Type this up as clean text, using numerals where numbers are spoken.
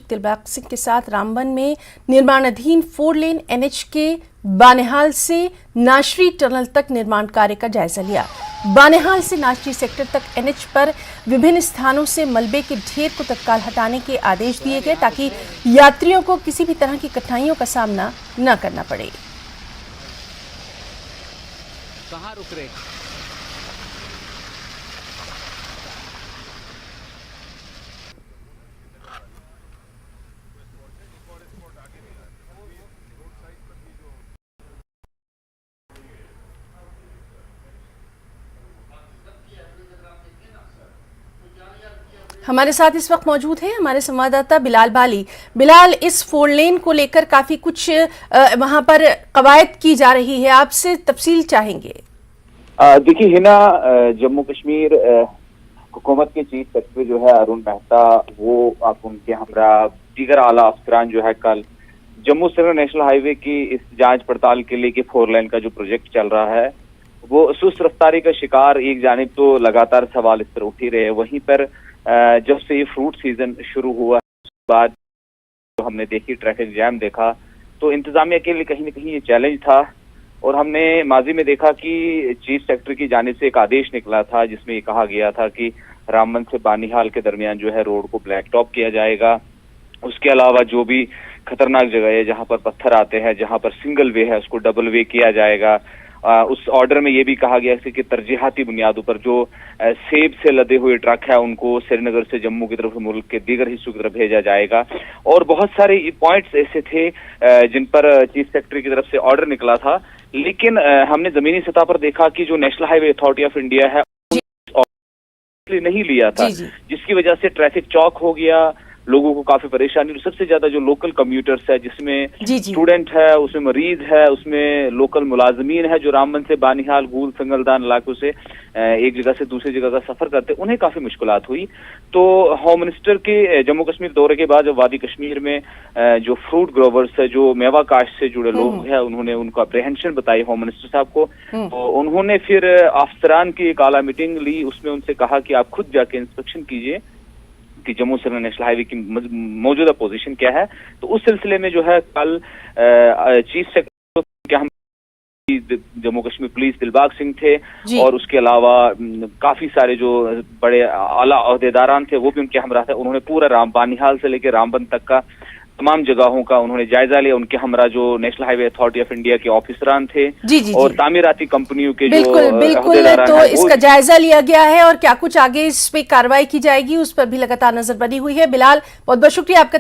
दिलबाग सिंह के साथ रामबन में निर्माणाधीन 4 लेन NH के बानेहाल से नाशरी टनल तक निर्माण कार्य का जायजा लिया। बानेहाल से नाशरी सेक्टर तक NH पर विभिन्न स्थानों से मलबे के ढेर को तत्काल हटाने के आदेश दिए गए ताकि यात्रियों को किसी भी तरह की कठिनाइयों का सामना न करना पड़े। कहाँ रुक रहे? हमारे साथ इस वक्त मौजूद है हमारे संवाददाता बिलाल बाली। बिलाल, इस 4 लेन को लेकर काफी कुछ वहां पर कवायद की जा रही है, आपसे तफसील चाहेंगे। देखिए हिना, जम्मू कश्मीर हुकूमत के चीफ सेक्रेटरी जो है अरुण मेहता, वो आप उनके हमरा दीगर आला अफसरान जो है कल जम्मू श्रीनगर नेशनल हाईवे की इस जांच पड़ताल के लिए कि 4 लेन का जो प्रोजेक्ट चल रहा है वो सुस्त रफ्तारी का शिकार। एक जानिब तो लगातार सवाल इस पर उठ ही रहे, वहीं पर जब से ये फ्रूट सीजन शुरू हुआ उसके बाद तो हमने देखी ट्रैफिक जैम देखा, तो इंतजामिया के लिए कहीं ना कहीं ये चैलेंज था। और हमने माजी में देखा कि चीफ सेक्रेटरी की जानिब से एक आदेश निकला था जिसमें ये कहा गया था कि रामबन से बानीहाल के दरमियान जो है रोड को ब्लैक टॉप किया जाएगा। उसके अलावा जो भी खतरनाक जगह है जहां पर पत्थर आते हैं, जहां पर सिंगल वे है, उसको डबल वे किया जाएगा। उस ऑर्डर में ये भी कहा गया है कि तरजीहाती बुनियादों पर जो सेब से लदे हुए ट्रक है उनको श्रीनगर से जम्मू की तरफ मुल्क के दीगर हिस्सों की तरफ भेजा जाएगा। और बहुत सारे पॉइंट्स ऐसे थे जिन पर चीफ सेक्रेटरी की तरफ से ऑर्डर निकला था, लेकिन हमने जमीनी सतह पर देखा कि जो national highway authority of India है नहीं लिया था, जिसकी वजह से ट्रैफिक चौक हो गया, लोगों को काफी परेशानी। और सबसे ज्यादा जो लोकल कम्यूटर्स है, जिसमें स्टूडेंट है, उसमें मरीज है, उसमें लोकल मुलाजमीन है जो रामबन से बानीहाल, गूल, संगलदान इलाकों से एक जगह से दूसरी जगह का सफर करते, उन्हें काफी मुश्किलात हुई। तो होम मिनिस्टर के जम्मू कश्मीर दौरे के बाद वादी कश्मीर में जो फ्रूट ग्रोवर्स है, जो मेवा काश्त से जुड़े लोग हैं, उन्होंने उनको अप्रीहेंशन बताई होम मिनिस्टर साहब को। तो उन्होंने फिर अफसरान की एक आला मीटिंग ली, उसमें उनसे कहा कि आप खुद जाके इंस्पेक्शन कीजिए कि जम्मू श्रीनगर नेशनल हाईवे की मौजूदा पोजीशन क्या है। तो उस सिलसिले में जो है कल चीफ सेक्रेटरी हम जम्मू कश्मीर पुलिस दिलबाग सिंह थे और उसके अलावा काफी सारे जो बड़े आला ओहदेदारान थे वो भी उनके हमरा थे। उन्होंने पूरा बानीहाल से लेकर रामबन तक का तमाम जगहों का उन्होंने जायजा लिया। उनके हमरा जो national highway authority of India के ऑफिसरान थे और तामीराती कंपनियों के बिल्कुल तो इसका जायजा लिया गया है और क्या कुछ आगे इस पे कार्रवाई की जाएगी उस पर भी लगातार नजर बनी हुई है। बिलाल, बहुत बहुत शुक्रिया आपका।